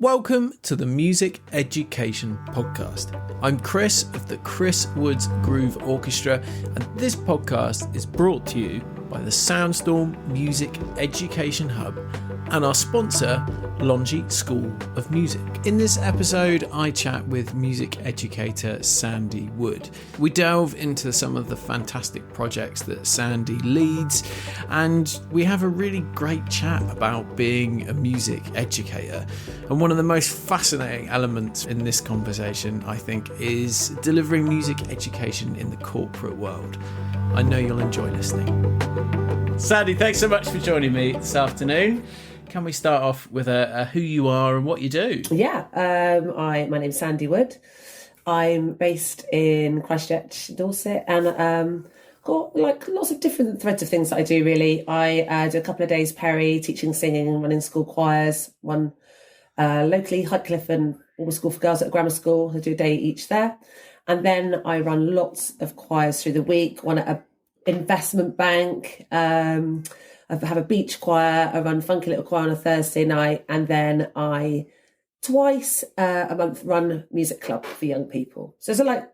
Welcome to the Music Education Podcast. I'm Chris of the Chris Woods Groove Orchestra, and this podcast is brought to you by the Soundstorm Music Education Hub and our sponsor, Longy School of Music. In this episode, I chat with music educator Sandie Wood. We delve into some of the fantastic projects that Sandie leads, and we have a really great chat about being a music educator. And one of the most fascinating elements in this conversation, I think, is delivering music education in the corporate world. I know you'll enjoy listening. Sandie, thanks so much for joining me this afternoon. Can we start off with a who you are and what you do? Yeah, my name's Sandie Wood. I'm based in Christchurch, Dorset, and got like lots of different threads of things that I do. Really, I do a couple of days Perry, teaching singing and running school choirs. One locally, Hutcliffe and All School for Girls at a grammar school. I do a day each there, and then I run lots of choirs through the week. One at an investment bank. I have a beach choir, I run Funky Little Choir on a Thursday night, and then I twice a month run music club for young people. So there's like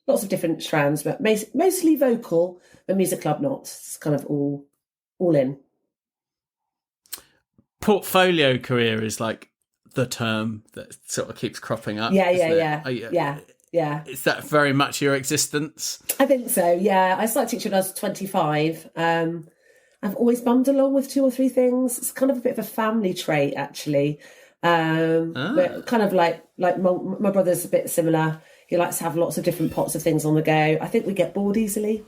lots of different strands, but mostly vocal, but music club not. It's kind of all in. Portfolio career is like the term that sort of keeps cropping up. Yeah. Is that very much your existence? I think so, yeah. I started teaching when I was 25. I've always bummed along with two or three things. It's kind of a bit of a family trait, actually. But kind of like my brother's a bit similar. He likes to have lots of different pots of things on the go. I think we get bored easily.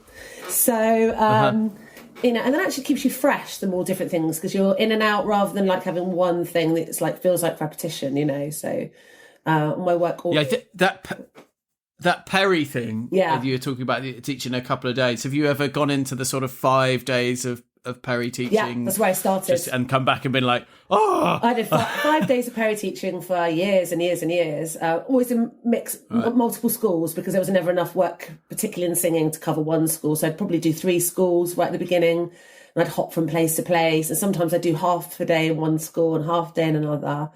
So, and then actually keeps you fresh, the more different things, because you're in and out rather than like having one thing that's like feels like repetition, So my work... That Perry thing that you were talking about teaching a couple of days, have you ever gone into the sort of 5 days of Perry teaching? Yeah, that's where I started. And come back and been like, oh! I did 5 days of Perry teaching for years and years and years, always in multiple schools, because there was never enough work, particularly in singing, to cover one school. So I'd probably do 3 schools right at the beginning, and I'd hop from place to place. And sometimes I'd do half a day in one school and half a day in another.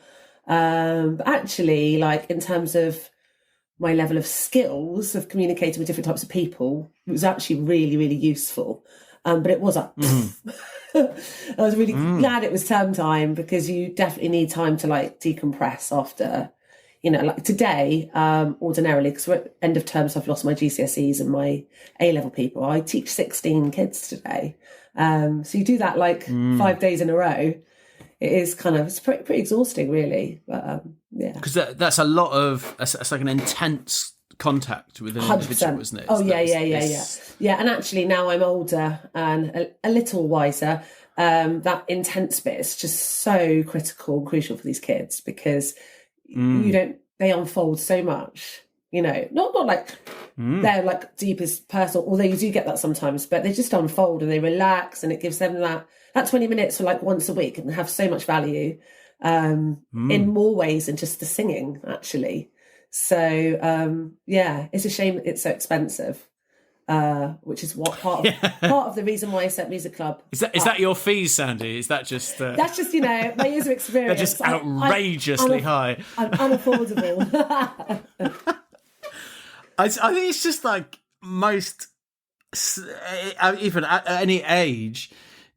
But actually, like in terms of my level of skills of communicating with different types of people, it was actually really, really useful. But it was I was really glad it was term time, because you definitely need time to like decompress after, like today, ordinarily, because we're at end of term, so I've lost my GCSEs and my A-level people. I teach 16 kids today. So you do that like 5 days in a row. It is it's pretty exhausting, really. But yeah. Because that's a lot of, it's like an intense contact with an 100%. Individual, isn't it? Yeah. And actually now I'm older and a little wiser. That intense bit is just so critical and crucial for these kids, because they unfold so much, not like they're like deep as personal, although you do get that sometimes, but they just unfold and they relax, and it gives them that 20 minutes for like once a week, and have so much value in more ways than just the singing, actually. So it's a shame it's so expensive, which is what part of the reason why I set Music Club. Is that your fees, Sandie? Is that just that's just my years of experience? They're just outrageously high. I'm unaffordable. I think it's just like most, even at any age,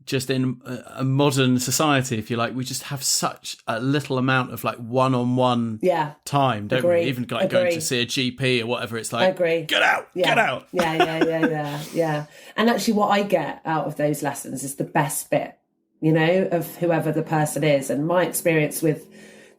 just in a modern society, if you like, we just have such a little amount of like one-on-one time, don't we? Even like going to see a GP or whatever, it's like, I agree. Get out. Yeah. And actually what I get out of those lessons is the best bit, of whoever the person is. And my experience with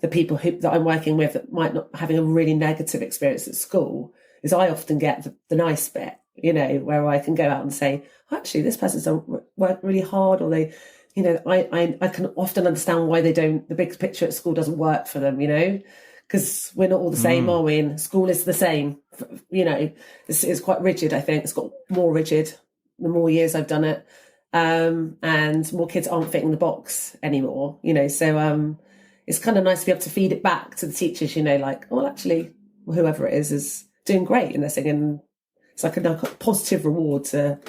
the people that I'm working with that might not having a really negative experience at school is I often get the nice bit, where I can go out and say, actually, this person's done work really hard, or they, I can often understand why the big picture at school doesn't work for them, because we're not all the same, are we? And school is the same, this is quite rigid, I think. It's got more rigid the more years I've done it. And more kids aren't fitting the box anymore, so it's kind of nice to be able to feed it back to the teachers, like, well, actually, whoever it is doing great in their singing. It's like a positive reward to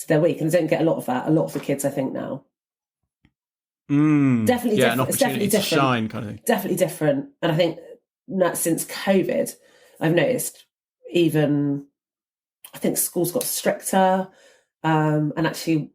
their week, and they don't get a lot of that. A lot of the kids, I think, now. Definitely yeah, different. an It's definitely opportunity to different. shine kind of thing. Definitely different. And I think that since COVID, I've noticed even, I think schools got stricter. And actually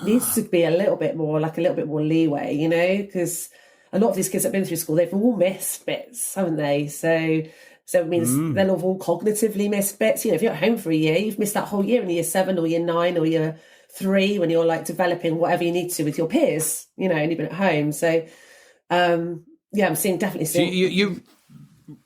needs to be a little bit more leeway, you know, because a lot of these kids that have been through school, they've all missed bits, haven't they? So it means they'll have all cognitively missed bits. You know, if you're at home for a year, you've missed that whole year in year 7 or year 9 or year 3 when you're like developing whatever you need to with your peers, you know, and you've been at home. So I'm definitely seeing. You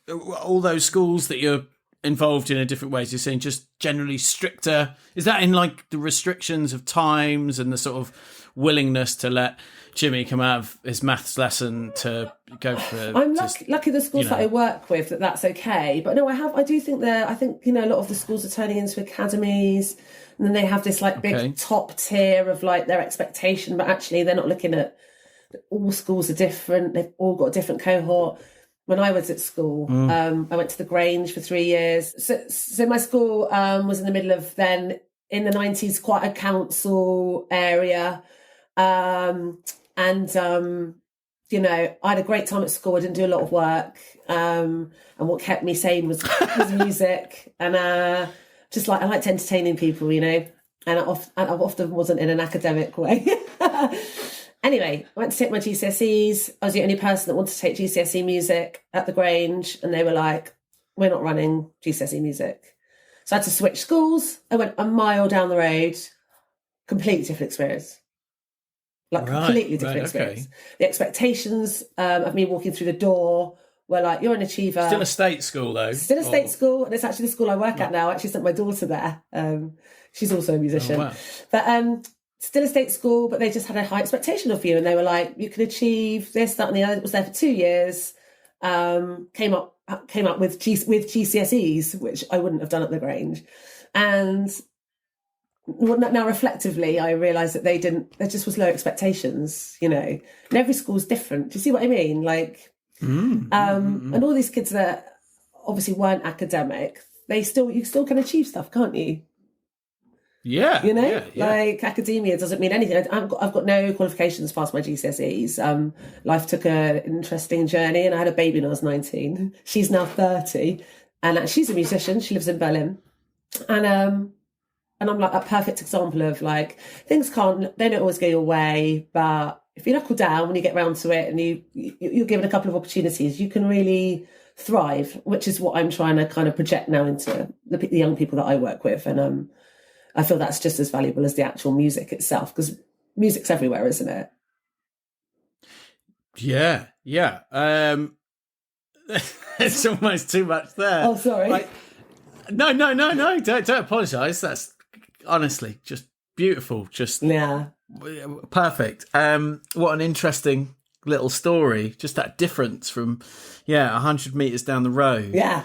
all those schools that you're involved in different ways, you're saying just generally stricter. Is that in like the restrictions of times and the sort of willingness to let Jimmy come out of his maths lesson to go for? I'm lucky the schools that I work with that's okay. But no, I do think I think, you know, a lot of the schools are turning into academies, and then they have this like big top tier of like their expectation, but actually they're not looking at all schools are different. They've all got a different cohort. When I was at school, I went to the Grange for 3 years. So my school was in the middle of then, in the 90s, quite a council area. You know, I had a great time at school. I didn't do a lot of work. And what kept me sane was music. And I liked entertaining people, you know. And I often wasn't in an academic way. Anyway, I went to take my GCSEs. I was the only person that wanted to take GCSE music at the Grange, and they were like, we're not running GCSE music. So I had to switch schools. I went a mile down the road, completely different experience. Completely different experience. Okay. The expectations of me walking through the door were like, you're an achiever. Still a state school, though. Still a state school, and it's actually the school I work at now. I actually sent my daughter there. She's also a musician. Oh, wow. But still a state school, but they just had a high expectation of you, and they were like, you can achieve this, that, and the other. It was there for 2 years. Came up with GCSEs, which I wouldn't have done at the Grange. And now reflectively, I realised that there just was low expectations, you know. And every school's different. Do you see what I mean? Like, and all these kids that obviously weren't academic, you still can achieve stuff, can't you? Yeah, you know, like academia doesn't mean anything. I've got no qualifications past my GCSEs. Life took an interesting journey, and I had a baby when I was 19. She's now 30, and she's a musician. She lives in Berlin, and I'm like a perfect example of like they don't always go your way, but if you knuckle down when you get round to it, and you're given a couple of opportunities, you can really thrive. Which is what I'm trying to kind of project now into the young people that I work with, and I feel that's just as valuable as the actual music itself, because music's everywhere, isn't it? Yeah. It's almost too much there. Oh, sorry. Like, no. Don't apologise. That's honestly just beautiful. Just perfect. What an interesting little story. Just that difference from 100 meters down the road. Yeah.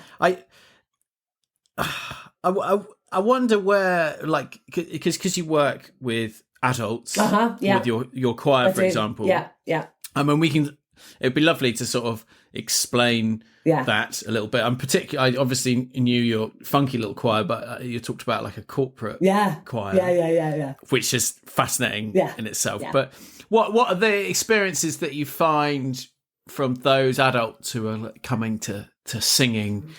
I wonder where, like, because you work with adults, with your choir, for example. Yeah. I mean, it'd be lovely to sort of explain that a little bit. I'm particularly, I obviously knew your funky little choir, but you talked about like a corporate choir. Yeah. Which is fascinating in itself. Yeah. But what are the experiences that you find from those adults who are coming to singing,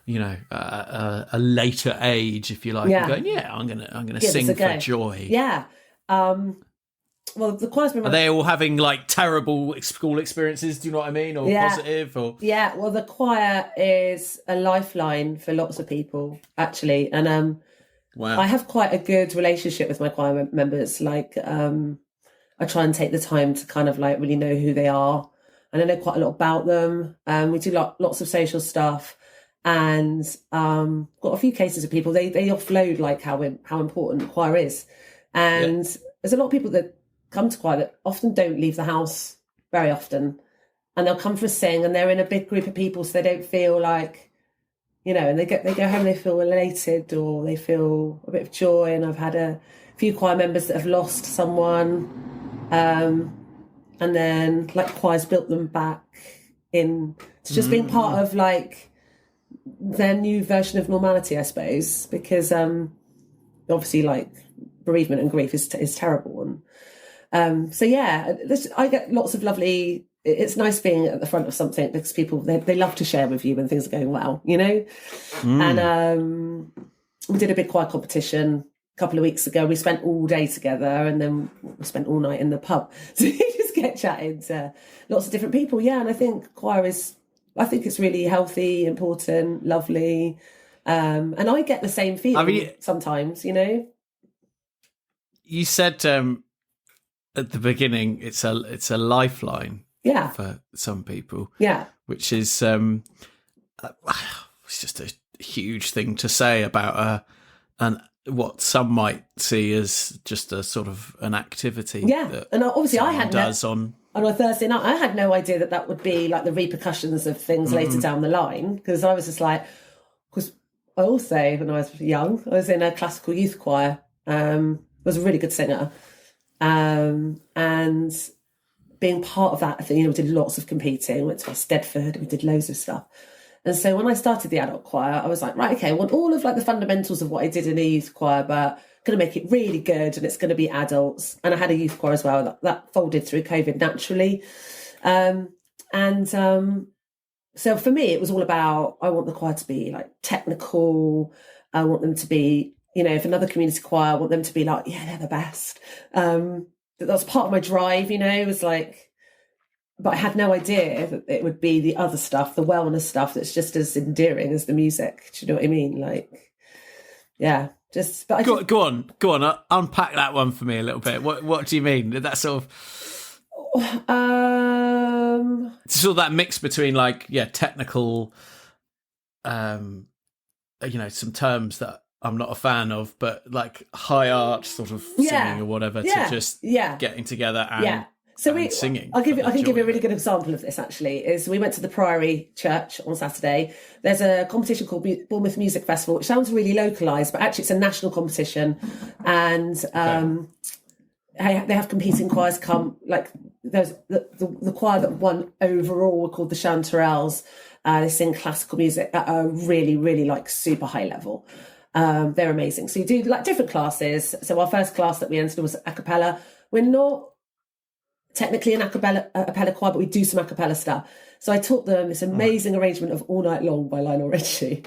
you know, a later age, if you like, and going, I'm gonna sing for joy. Yeah. Well, the choir's been. Are they all having like terrible school experiences? Do you know what I mean, or positive? Or well, the choir is a lifeline for lots of people, actually, and wow. I have quite a good relationship with my choir members. Like, I try and take the time to kind of like really know who they are, and I know quite a lot about them. We do lots of social stuff. And got a few cases of people, they offload like how important choir is. And there's a lot of people that come to choir that often don't leave the house very often. And they'll come for a sing, and they're in a big group of people, so they don't feel like, you know, and they go home and they feel elated, or they feel a bit of joy. And I've had a few choir members that have lost someone. And then like choir's built them back in to just being part of like their new version of normality, I suppose, because obviously like bereavement and grief is terrible, So yeah, I get lots of lovely. It's nice being at the front of something because people they love to share with you when things are going well, you know. And we did a big choir competition a couple of weeks ago. We spent all day together, and then we spent all night in the pub. So you just get chatting to lots of different people. Yeah, and I think choir is. I think it's really healthy, important, lovely, and I get the same feeling sometimes. You know. You said at the beginning it's a lifeline. Yeah. For some people. Yeah. Which is it's just a huge thing to say about what some might see as just a sort of an activity. Yeah, that and obviously I had on a Thursday night. I had no idea that would be like the repercussions of things later down the line, because I was just like, because I also, when I was young, I was in a classical youth choir. Was a really good singer, and being part of that, we did lots of competing. Went to Stedford, we did loads of stuff. And so when I started the adult choir, I was like, right, okay, I want all of like the fundamentals of what I did in the youth choir, but going to make it really good, and it's going to be adults. And I had a youth choir as well that folded through COVID naturally. So for me, it was all about, I want the choir to be like technical. I want them to be, if another community choir, I want them to be like, yeah, they're the best. That's part of my drive, it was like, but I had no idea that it would be the other stuff, the wellness stuff that's just as endearing as the music. Do you know what I mean? Like, yeah, just, but go on, unpack that one for me a little bit. What do you mean? That sort of, sort of that mix between like, yeah, technical, some terms that I'm not a fan of, but like high art sort of singing or whatever, to just getting together and singing. I can give you a really good example of this. Actually, is we went to the Priory Church on Saturday. There's a competition called Bournemouth Music Festival, which sounds really localised, but actually it's a national competition, and they have competing choirs come. Like there's the choir that won overall were called the Chanterelles. They sing classical music at a really, really like super high level. They're amazing. So you do like different classes. So our first class that we entered was a cappella. We're not technically an a cappella choir, but we do some a cappella stuff. So I taught them this amazing arrangement of All Night Long by Lionel Richie.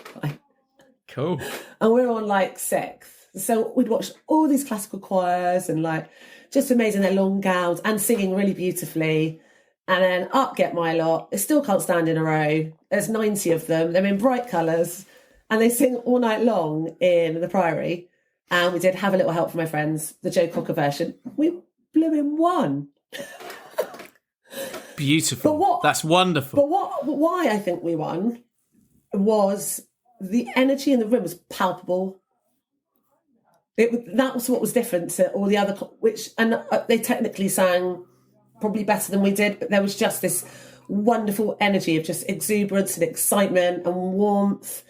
Cool. And we're on like sixth. So we'd watch all these classical choirs and like just amazing, their long gowns and singing really beautifully. And then up get my lot. They still can't stand in a row. There's 90 of them. They're in bright colours. And they sing All Night Long in the Priory. And we did Have a Little Help from My Friends, the Joe Cocker version. We blew in one. Beautiful. That's wonderful. But why I think we won was the energy in the room was palpable. That was what was different to all the other, they technically sang probably better than we did, but there was just this wonderful energy of just exuberance and excitement and warmth.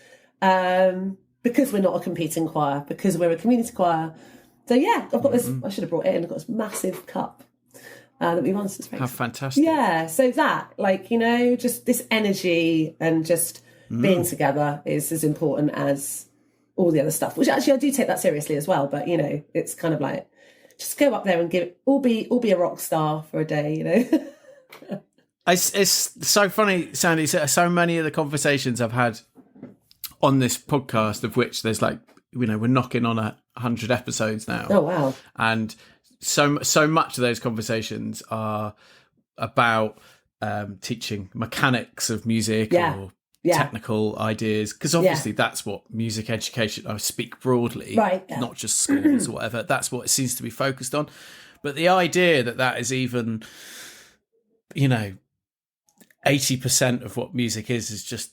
Because we're not a competing choir, because we're a community choir. So yeah, I've got this, I should have brought it in, I've got this massive cup that we won. How fantastic. Yeah, so that, like, just this energy and just being together is as important as all the other stuff, which actually I do take that seriously as well, but it's kind of like, just go up there and be a rock star for a day, It's so funny, Sandie, so many of the conversations I've had on this podcast, of which there's like, we're knocking on 100 episodes now. Oh, wow. And so much of those conversations are about teaching mechanics of music or technical ideas, because obviously that's what music education, I speak broadly, right, not just schools or whatever, that's what it seems to be focused on. But the idea that is even, 80% of what music is just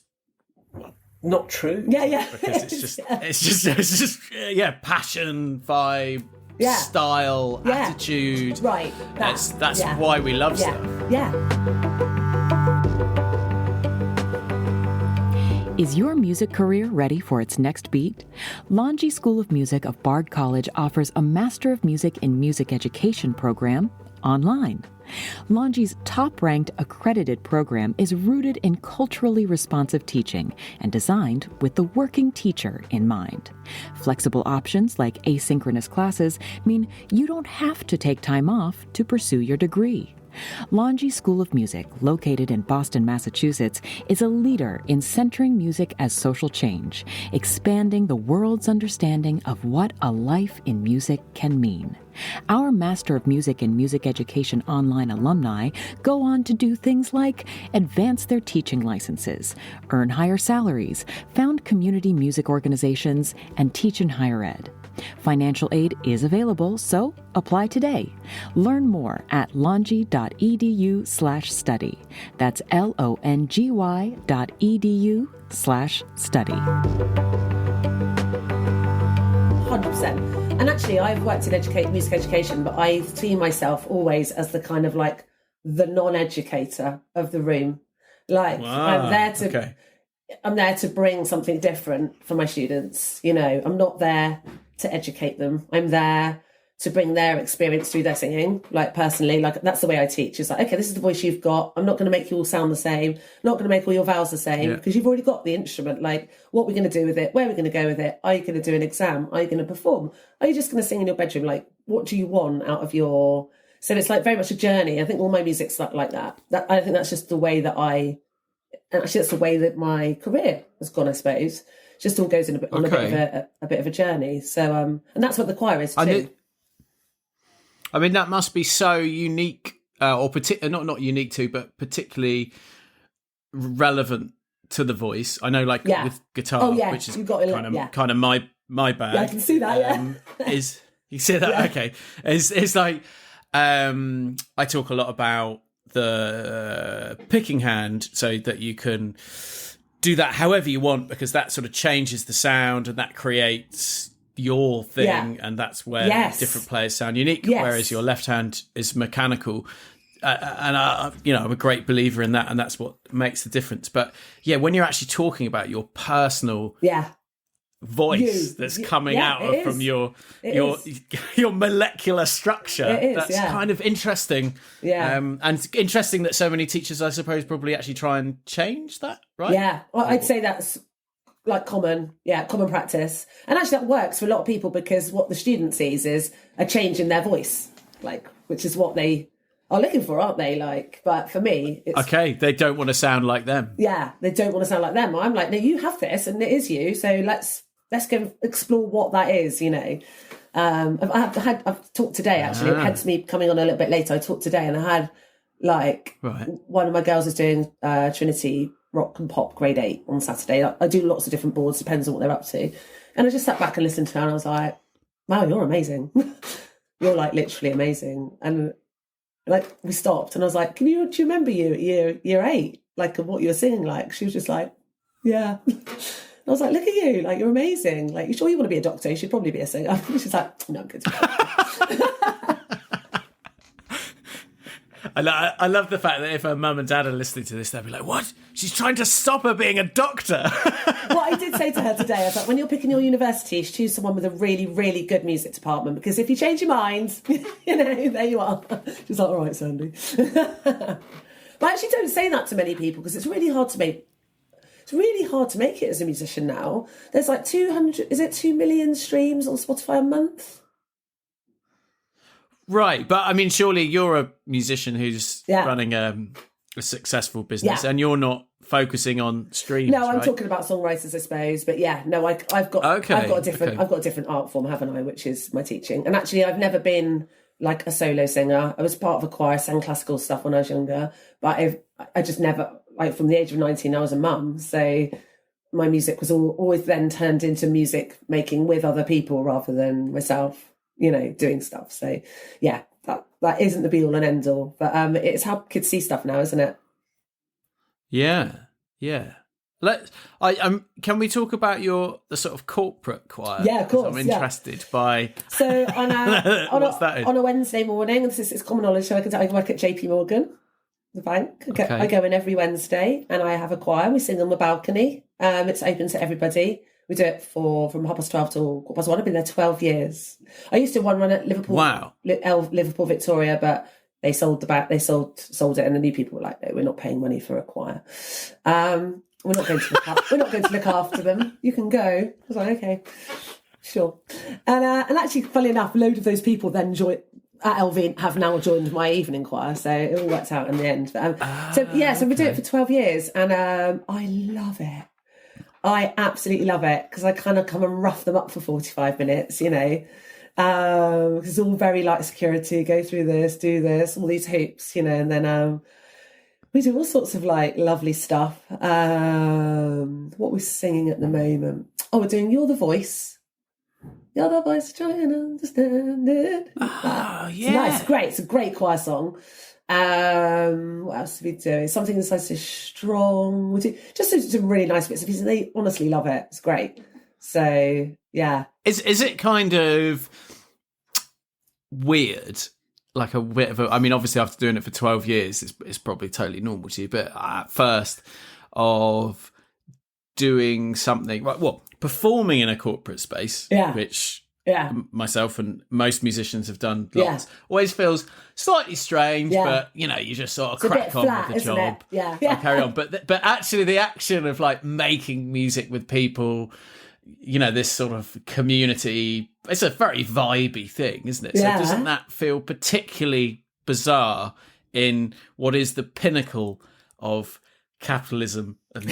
not true. Yeah. Because it's just passion, vibe, style, attitude. Right. That's why we love stuff. Yeah. Is your music career ready for its next beat? Longy School of Music of Bard College offers a Master of Music in Music Education program online. Longy's top-ranked accredited program is rooted in culturally responsive teaching and designed with the working teacher in mind. Flexible options like asynchronous classes mean you don't have to take time off to pursue your degree. Longy School of Music, located in Boston, Massachusetts, is a leader in centering music as social change, expanding the world's understanding of what a life in music can mean. Our Master of Music and Music Education online alumni go on to do things like advance their teaching licenses, earn higher salaries, found community music organizations, and teach in higher ed. Financial aid is available, so apply today. Learn more at longy.edu/study. That's longy.edu/study. 100%. And actually, I've worked in music education, but I see myself always as the kind of like the non-educator of the room. Like I'm there to bring something different for my students. You know, I'm not there to educate them. I'm there to bring their experience through their singing. Like personally, like that's the way I teach. It's like, okay, this is the voice you've got. I'm not going to make you all sound the same. I'm not going to make all your vowels the same because you've already got the instrument. Like, what we're going to do with it? Where we're going to go with it? Are you going to do an exam? Are you going to perform? Are you just going to sing in your bedroom? Like, what do you want out of your... So it's like very much a journey. I think all my music's like that. I think that's just the way that actually that's the way that my career has gone, I suppose. It just all goes in a bit of a journey. So, and that's what the choir is too. I mean, that must be so unique, or not unique to, but particularly relevant to the voice. I know, like with guitar, which is kind of my bag. Yeah, I can see that. Is you see that? Yeah. Okay, it's like I talk a lot about the picking hand, so that you can do that however you want, because that sort of changes the sound and that creates your thing, and that's where different players sound unique, whereas your left hand is mechanical. And I'm a great believer in that, and that's what makes the difference. But yeah, when you're actually talking about your personal voice that's coming out from your molecular structure, that's kind of interesting. And interesting that so many teachers, I suppose, probably actually try and change that, right? Yeah, well, I'd say that's like common practice. And actually that works for a lot of people, because what the student sees is a change in their voice, like, which is what they are looking for, aren't they? Like, but for me, it's... Okay, they don't want to sound like them. Yeah, they don't want to sound like them. I'm like, no, you have this and it is you, so let's go explore what that is, you know. I've talked today, actually, hence me coming on a little bit later. I talked today and I had, like, one of my girls is doing Trinity Rock and Pop grade 8 on Saturday. I do lots of different boards, depends on what they're up to. And I just sat back and listened to her and I was like, wow, you're amazing. You're like literally amazing. And like we stopped and I was like, do you remember you at year 8? Like what you were singing like? She was just like, yeah. I was like, look at you, like you're amazing. Like, you sure you want to be a doctor? You should probably be a singer. She's like, no, I'm good. I love the fact that if her mum and dad are listening to this, they'll be like, what? She's trying to stop her being a doctor. What I did say to her today, I was like, when you're picking your university, choose someone with a really, really good music department, because if you change your mind, you know, there you are. She's like, all right, Sandie. But I actually don't say that to many people, because it's really hard to make. It's really hard to make it as a musician now. There's like 2 million streams on Spotify a month? Right, but I mean, surely you're a musician who's running a successful business, and you're not focusing on streams. No, I'm talking about songwriters, I suppose. But yeah, no, I've got a different art form, haven't I? Which is my teaching. And actually, I've never been like a solo singer. I was part of a choir, sang classical stuff when I was younger, but I just never. Like from the age of 19, I was a mum, so my music was always then turned into music making with other people rather than myself, you know, doing stuff. So yeah, that isn't the be all and end all, but it's how kids see stuff now, isn't it? Yeah. Can we talk about the sort of corporate choir? Yeah, of course. I'm interested by. So on a Wednesday morning, and this is common knowledge, so I work at JP Morgan. The bank. I go in every Wednesday and I have a choir. We sing on the balcony. It's open to everybody. We do it from 12:30 till 1:15. I've been there 12 years. I used to run at Liverpool. Wow. Liverpool Victoria, but they sold it, and the new people were like, no, we're not paying money for a choir. We're not going to look after them. You can go. I was like, okay, sure. And actually, funnily enough, a load of those people then at LV have now joined my evening choir, so it all worked out in the end. So we do it for 12 years, and I love it. I absolutely love it, because I kind of come and rough them up for 45 minutes, because it's all very like security, go through this, do this, all these hoops, and then we do all sorts of like lovely stuff. What we're singing at the moment? Oh, we're doing You're the Voice. You're the voice, try and understand it. Oh, yeah. It's nice, great. It's a great choir song. What else are we doing? Something that's so strong. We do just some really nice bits of pieces. They honestly love it. It's great. So yeah. Is it kind of weird? Like a bit of I mean, obviously after doing it for 12 years, it's probably totally normal to you. But at first of doing something, performing in a corporate space, which myself and most musicians have done lots, always feels slightly strange, but you just sort of crack on with the job. And carry on. But actually the action of like making music with people, this sort of community, it's a very vibey thing, isn't it? So doesn't that feel particularly bizarre in what is the pinnacle of capitalism? And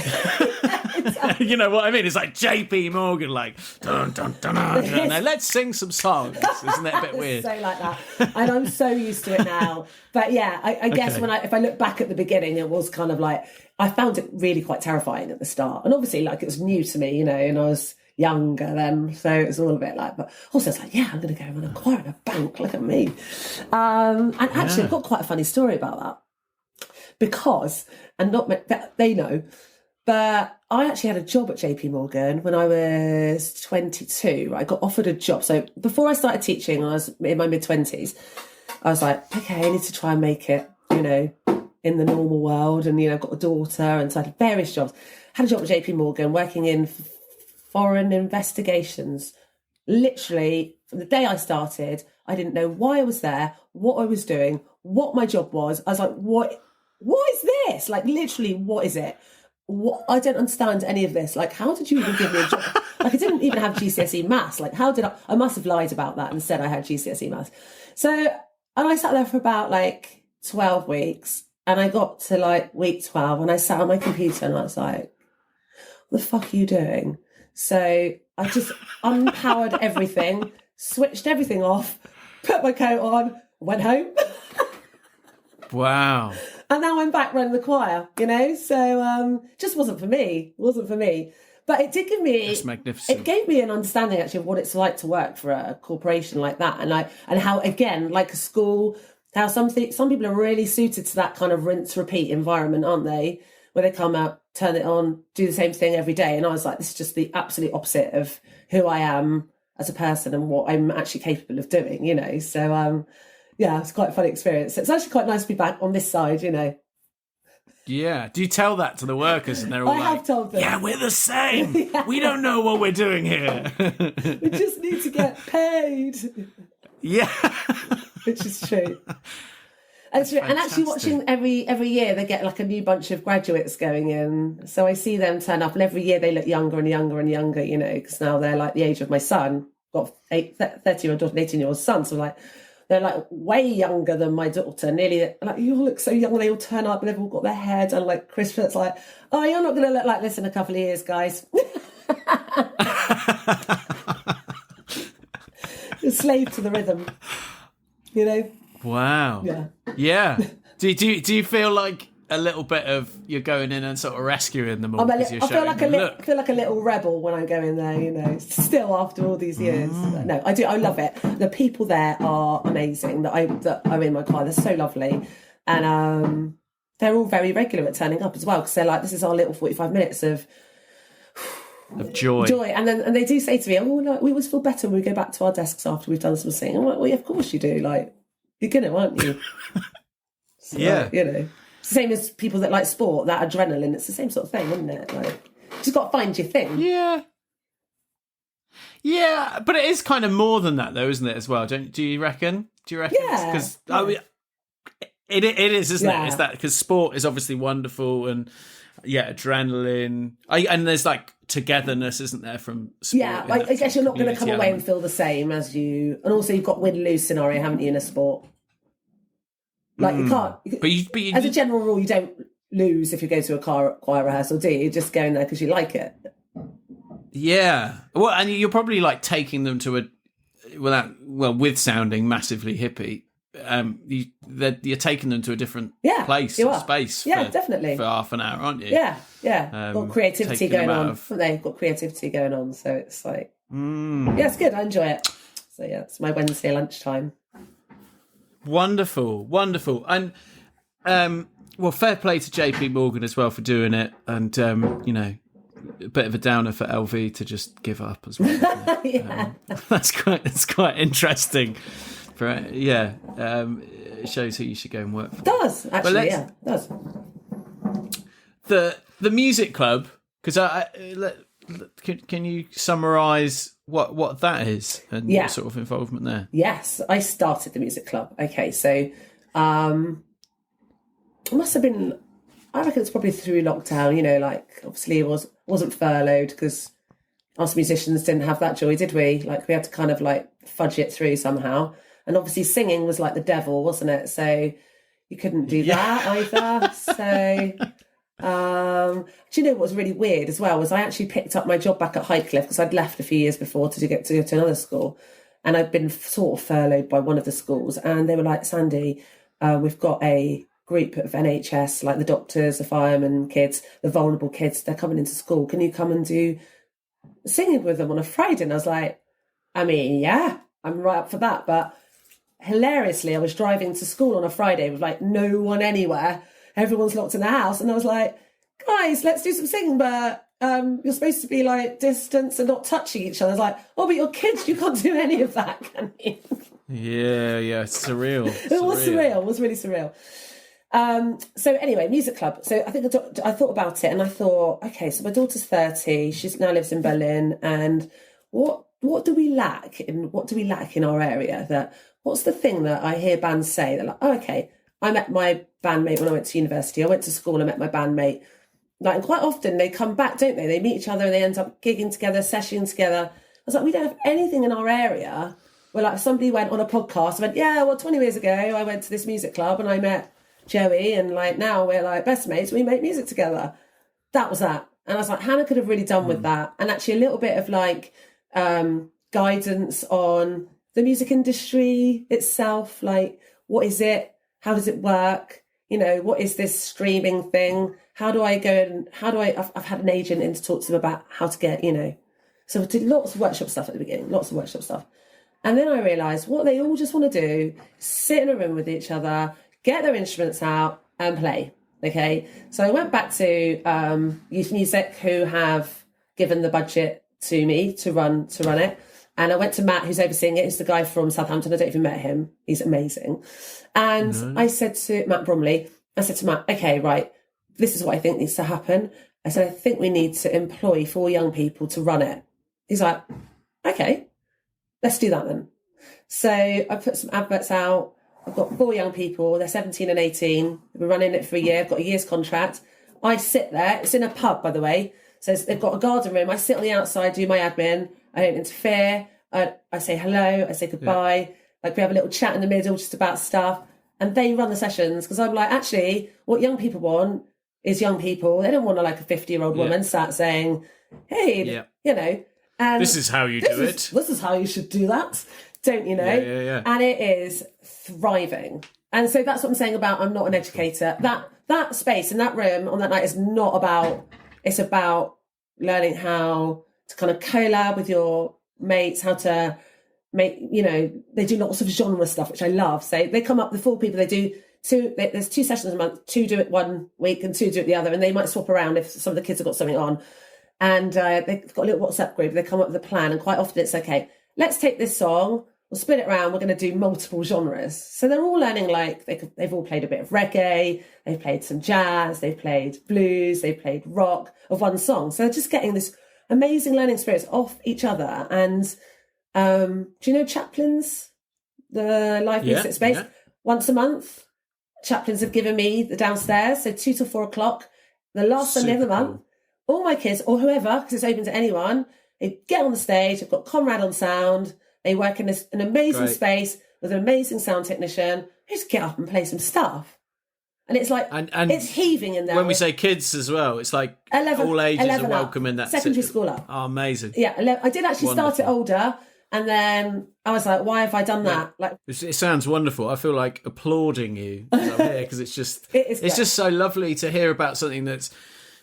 you know what I mean? It's like JP Morgan, like, dun, dun, dun, dun, dun. Now, let's sing some songs. Isn't that a bit weird? So like that. And I'm so used to it now. But yeah, I guess if I look back at the beginning, it was kind of like, I found it really quite terrifying at the start. And obviously, like, it was new to me, and I was younger then, so it was all a bit like, but also it's like, I'm going to go and acquire in a bank, look at me. And actually I've got quite a funny story about that, because, and not that they know, but I actually had a job at JP Morgan when I was 22. I got offered a job. So before I started teaching, I was in my mid-20s. I was like, okay, I need to try and make it, in the normal world. And, I've got a daughter, and so I had various jobs. Had a job at JP Morgan working in foreign investigations. Literally, from the day I started, I didn't know why I was there, what I was doing, what my job was. I was like, what is this? Like, literally, what is it? I don't understand any of this. Like, how did you even give me a job? Like, I didn't even have GCSE maths. Like, how did I must have lied about that and said I had GCSE maths. So, and I sat there for about like 12 weeks, and I got to like week 12, and I sat on my computer and I was like, what the fuck are you doing? So I just unpowered everything, switched everything off, put my coat on, went home. Wow. And now I'm back running the choir, so just wasn't for me. But it did give me, that's magnificent. It gave me an understanding actually of what it's like to work for a corporation like that, and how, again, like a school, how some people are really suited to that kind of rinse repeat environment, aren't they? Where they come out, turn it on, do the same thing every day. And I was like, this is just the absolute opposite of who I am as a person and what I'm actually capable of doing, So it's quite a fun experience. It's actually quite nice to be back on this side, Yeah. Do you tell that to the workers, and they're all I have told them. Yeah, we're the same. We don't know what we're doing here. We just need to get paid. Yeah. Which is true. And actually watching every year, they get like a new bunch of graduates going in. So I see them turn up, and every year they look younger and younger and younger, because now they're like the age of my son. Got 30-year-old daughter and 18-year-old son. So they're like way younger than my daughter. Nearly, like, you all look so young. They all turn up and they've all got their hair done like Christmas. It's like, oh, you're not going to look like this in a couple of years, guys. A slave to the rhythm, Wow. Yeah. Do you feel like a little bit of you're going in and sort of rescuing them all? I feel like a little rebel when I go in there, still after all these years. No, I do. I love it. The people there are amazing that are in my choir. They're so lovely. And they're all very regular at turning up as well, because they're like, this is our little 45 minutes of joy. And they do say to me, oh, no, we always feel better when we go back to our desks after we've done some singing. I'm like, well, yeah, of course you do. Like, you're gonna, aren't you? So, yeah. It's the same as people that like sport, that adrenaline. It's the same sort of thing, isn't it? Like, you just got to find your thing. Yeah. Yeah, but it is kind of more than that, though, isn't it, as well? Do you reckon? Yeah. Because It is, isn't it? It's that, because sport is obviously wonderful, and adrenaline. And there's like togetherness, isn't there, from sport? Yeah, I guess you're not going to come away and feel the same as you. And also, you've got win-lose scenario, haven't you, in a sport? Like you can't. But you, as a general rule, you don't lose if you go to a choir rehearsal, do you? You're just going there because you like it. Yeah. Well, and you're probably like taking them to with sounding massively hippie. You're taking them to a different place or space. Yeah, definitely. For half an hour, aren't you? Yeah. Got creativity going on, haven't they? Got creativity going on, so it's like, it's good. I enjoy it. So it's my Wednesday lunchtime. Wonderful. And fair play to JP Morgan as well for doing it, and a bit of a downer for LV to just give up as well. That's quite interesting. It shows who you should go and work for. It does, actually, it does. The music club, because can you summarise what that is and your sort of involvement there? Yes, I started the music club. Okay, so it must have been, I reckon it's probably through lockdown, obviously it wasn't furloughed because us musicians didn't have that joy, did we? Like, we had to kind of like fudge it through somehow. And obviously singing was like the devil, wasn't it? So you couldn't do that either. So, do you know what was really weird as well was I actually picked up my job back at Highcliffe because I'd left a few years before to go to another school. And I'd been sort of furloughed by one of the schools. And they were like, Sandie, we've got a group of NHS, like the doctors, the firemen kids, the vulnerable kids, they're coming into school. Can you come and do singing with them on a Friday? And I was like, I'm right up for that. But hilariously, I was driving to school on a Friday with like no one anywhere. Everyone's locked in the house. And I was like, guys, let's do some singing, but you're supposed to be like distance and not touching each other. I was like, oh, but you're kids, you can't do any of that, can you? Yeah, it's surreal. It was surreal. It was really surreal. So anyway, music club. So I think I thought about it and I thought, okay, so my daughter's 30. She now lives in Berlin. And what do we lack in our area? What's the thing that I hear bands say? They're like, oh, okay, I met my bandmate when I went to university. I went to school, I met my bandmate. Like, and quite often they come back, don't they? They meet each other and they end up gigging together, sessioning together. I was like, we don't have anything in our area where like somebody went on a podcast and went, 20 years ago, I went to this music club and I met Joey and like now we're like best mates, we make music together. That was that. And I was like, Hannah could have really done with that. And actually a little bit of like guidance on the music industry itself, like what is it? How does it work? What is this streaming thing? I've had an agent in to talk to them about how to get, so I did lots of workshop stuff at the beginning, And then I realised what they all just want to do, sit in a room with each other, get their instruments out and play. Okay. So I went back to Youth Music, who have given the budget to me to run it. And I went to Matt, who's overseeing it. He's the guy from Southampton. I don't even met him. He's amazing. And I said to Matt Bromley, okay, right, this is what I think needs to happen. I said, I think we need to employ 4 young people to run it. He's like, okay, let's do that then. So I put some adverts out. I've got 4 young people. They're 17 and 18. We're running it for a year. I've got a year's contract. I sit there. It's in a pub, by the way. So they've got a garden room. I sit on the outside, do my admin. I don't interfere. I say hello. I say goodbye. Yeah. Like we have a little chat in the middle just about stuff. And they run the sessions because I'm like, actually, what young people want is young people. They don't want like a 50-year-old woman sat saying, hey, and this is how you do it. This is how you should do that. Don't you know? Yeah. And it is thriving. And so that's what I'm saying about I'm not an educator. That space in that room on that night is not about, it's about learning how to kind of collab with your mates, how to make, they do lots of genre stuff, which I love. So they come up, the 4 people, they do there's 2 sessions a month, 2 do it one week and 2 do it the other. And they might swap around if some of the kids have got something on. And they've got a little WhatsApp group. They come up with a plan. And quite often it's, okay, let's take this song. We'll split it around. We're going to do multiple genres. So they're all learning, like, they've all played a bit of reggae. They've played some jazz. They've played blues. They've played rock of one song. So they're just getting this amazing learning experience off each other. And do you know Chaplin's, the live music space? Yeah. Once a month. chaplains have given me the downstairs, so 2 till 4 o'clock, the last Sunday of the month. All my kids, or whoever, because it's open to anyone, they get on the stage. They've got Conrad on sound. They work in an amazing space with an amazing sound technician. They just get up and play some stuff. And it's like, and it's heaving in there. When we say kids as well, it's like 11, all ages are welcome in that. Secondary school up. Oh, amazing. Yeah, I did actually start it older. And then I was like, why have I done that? Like, it sounds wonderful. I feel like applauding you as I'm here, because it's just it's just so lovely to hear about something that's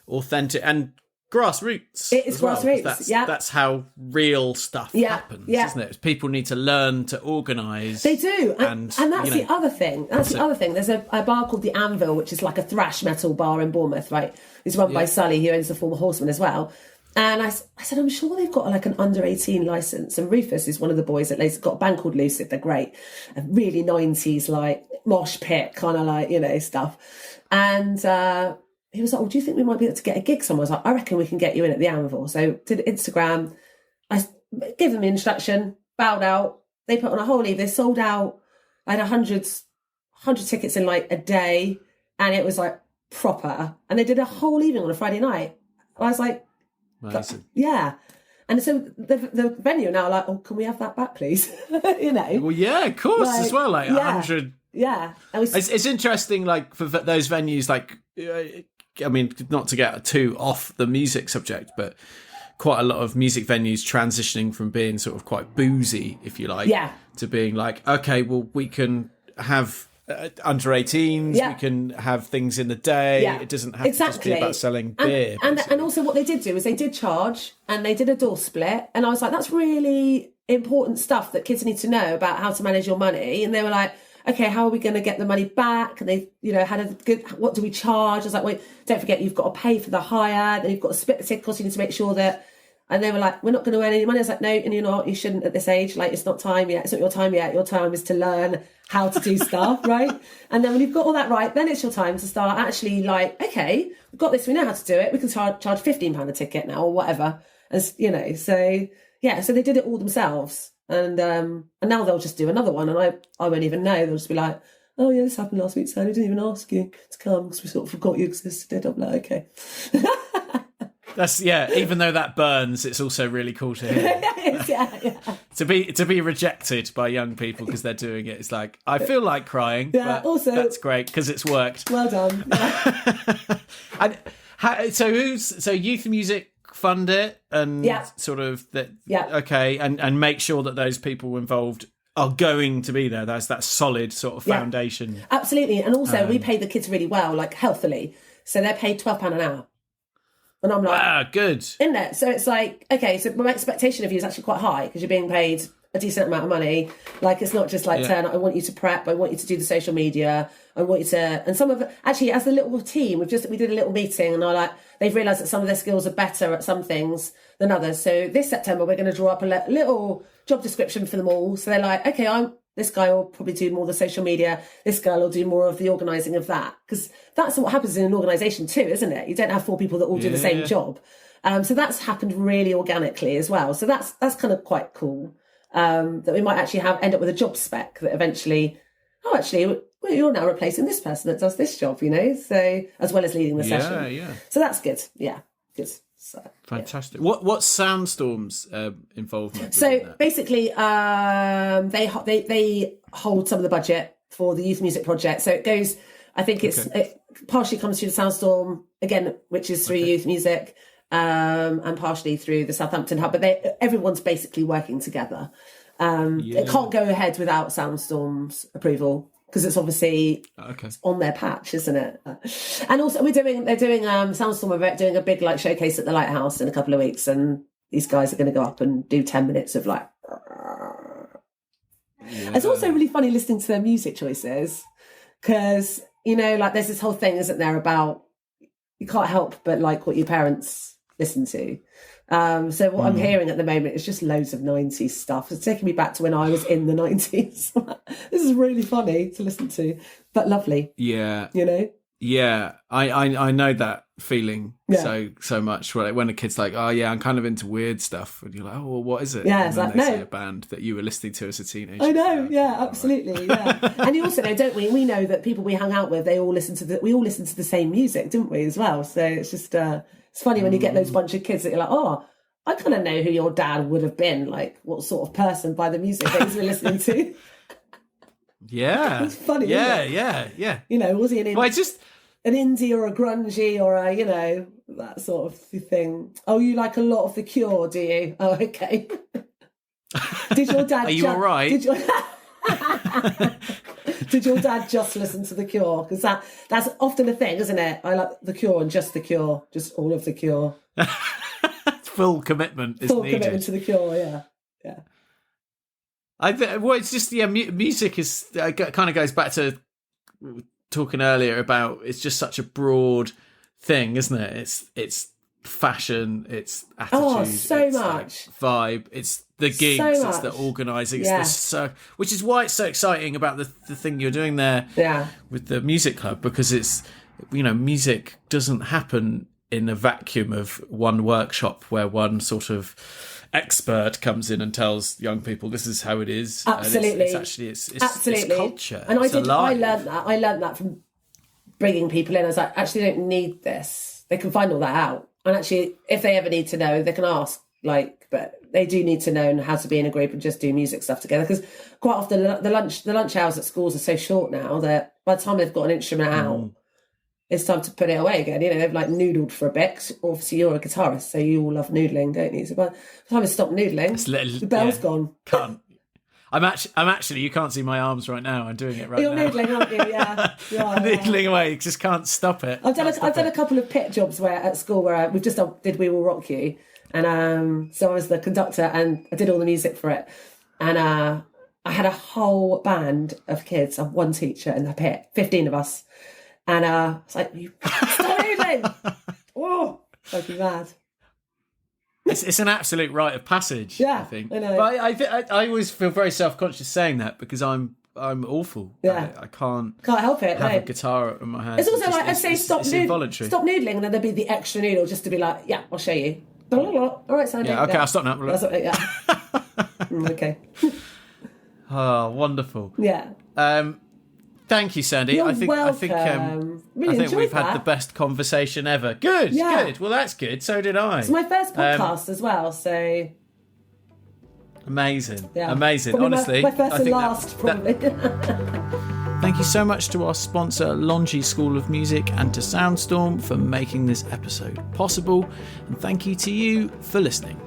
authentic and grassroots. It is grassroots. That's how real stuff happens, isn't it? People need to learn to organise. They do, and that's the other thing. That's the other thing. There's a bar called the Anvil, which is like a thrash metal bar in Bournemouth, right? It's run by Sully, who owns the Former Horseman as well. And I said, I'm sure they've got like an under 18 licence. And Rufus is one of the boys that got a band called Lucid. They're great. A really 90s, like mosh pit kind of like, stuff. And he was like, do you think we might be able to get a gig somewhere? I was like, I reckon we can get you in at the Anvil. So did Instagram. I gave them the introduction, bowed out. They put on a whole eve. They sold out. I had 100 tickets in like a day. And it was like proper. And they did a whole evening on a Friday night. I was like, amazing. Yeah. And so the venue now like, can we have that back, please? Well, yeah, of course, as well. Like 100. Yeah. It's interesting, like, for those venues, like, I mean, not to get too off the music subject, but quite a lot of music venues transitioning from being sort of quite boozy, if you like, to being like, okay, well, we can have under 18s, we can have things in the day. It doesn't have to just be about selling beer. And also what they did do is they did charge and they did a door split. And I was like, that's really important stuff that kids need to know about how to manage your money. And they were like, okay, how are we going to get the money back? And they, had a good, what do we charge? I was like, wait, don't forget, you've got to pay for the hire. Then you've got to split the ticket cost. You need to make sure that. And they were like, we're not going to earn any money. I was like, no, and you're not. You shouldn't at this age. Like, it's not time yet. It's not your time yet. Your time is to learn how to do stuff, right? And then when you've got all that right, then it's your time to start actually like, okay, we've got this. We know how to do it. We can charge £15 a ticket now or whatever. As so so they did it all themselves. And now they'll just do another one. And I won't even know. They'll just be like, oh yeah, this happened last week. So I didn't even ask you to come because we sort of forgot you existed. I'm like, okay. That's even though that burns, it's also really cool to hear. To be rejected by young people because they're doing it, it's like, I feel like crying, but also that's great because it's worked. Well done. And so youth music fund it and sort of that. Okay, and make sure that those people involved are going to be there. That's that solid sort of foundation. Absolutely, and also we pay the kids really well, like healthily, so they're paid £12 an hour. And I'm like, good. Isn't it? So it's like, okay, so my expectation of you is actually quite high because you're being paid a decent amount of money. Like, it's not just like, turn, I want you to prep, I want you to do the social media, I want you to, and some of it, actually, as the little team, we did a little meeting and they've realised that some of their skills are better at some things than others. So this September, we're going to draw up a little job description for them all. So they're like, okay, this guy will probably do more of the social media. This girl will do more of the organising of that. Because that's what happens in an organisation too, isn't it? You don't have 4 people that all do the same job. So that's happened really organically as well. So that's kind of quite cool. That we might actually end up with a job spec that eventually, you're now replacing this person that does this job, so as well as leading the session. Yeah. So that's good. Yeah, good. So, fantastic. Yeah. What's Soundstorm's involvement? So basically, they hold some of the budget for the youth music project. So it goes. I think it partially comes through the Soundstorm again, which is through youth music, and partially through the Southampton hub. But everyone's basically working together. It can't go ahead without Soundstorm's approval. Because it's obviously on their patch, isn't it? And also, they're doing Soundstorm are doing a big showcase at the Lighthouse in a couple of weeks, and these guys are going to go up and do 10 minutes of It's also really funny listening to their music choices because there's this whole thing, isn't there, about you can't help but like what your parents listen to. So what I'm hearing at the moment is just loads of 90s stuff. It's taking me back to when I was in the 90s. This is really funny to listen to, but lovely. Yeah. Yeah, I know that feeling so much. When a kid's like, oh yeah, I'm kind of into weird stuff, and you're like, oh, well, what is it? Yeah, and then they say a band that you were listening to as a teenager. I know, yeah, absolutely, yeah. And you also know, don't we? We know that people we hung out with, we all listen to the same music, didn't we, as well? So it's just it's funny when you get those bunch of kids that you're like, oh, I kind of know who your dad would have been, like what sort of person by the music that he's been listening to. Yeah, it's funny. Yeah, isn't it? yeah. You know, was he an indie or a grungy or a, you know, that sort of thing? Oh, you like a lot of The Cure, do you? Oh, okay. Did your dad? Are you all right? Did your dad just listen to The Cure? Because that's often a thing, isn't it? I like The Cure and just The Cure, just all of The Cure. Full commitment is Full needed. Commitment to The Cure, yeah. It's just music is kind of goes back to talking earlier about it's just such a broad thing, isn't it? It's fashion, it's attitude, so much vibe, it's the gigs, it's the organising, it's which is why it's so exciting about the thing you're doing there with the music club, because it's, you know, music doesn't happen in a vacuum of one workshop where one sort of expert comes in and tells young people this is how it is. Absolutely. It's actually it's culture. And I learned that from bringing people in. I was like, actually, they don't need this. They can find all that out. And actually, if they ever need to know, they can ask. But they do need to know how to be in a group and just do music stuff together. Because quite often the lunch hours at schools are so short now that by the time they've got an instrument out, it's time to put it away again. You know, they've like noodled for a bit. Obviously, you're a guitarist, so you all love noodling, don't you? So by the time I stop noodling, the bell's gone. Can't. I'm actually. You can't see my arms right now. I'm doing it right now. You're noodling, aren't you? Yeah. Noodling away. Just can't stop it. I've done a couple of pit jobs at school where we've just did We Will Rock You, and so I was the conductor and I did all the music for it, and I had a whole band of kids and one teacher in the pit, 15 of us. And it's like, you stop noodling! Oh, I'd be mad. It's an absolute rite of passage. Yeah, I think. I know. But I always feel very self-conscious saying that because I'm awful. Yeah, I can't help it. Have a guitar in my hand. It's also like I say, stop noodling, and then there'd be the extra noodle just to be like, yeah, I'll show you. All right, Sandie. Yeah, okay, I'll stop now. Okay. Oh, wonderful. Yeah. Thank you, Sandie. You're I think we've had the best conversation ever. Good. Well, that's good. So did I. It's my first podcast as well, so amazing. Yeah. Amazing. Probably honestly, my first and last, probably. Thank you so much to our sponsor, Longy School of Music, and to Soundstorm for making this episode possible. And thank you to you for listening.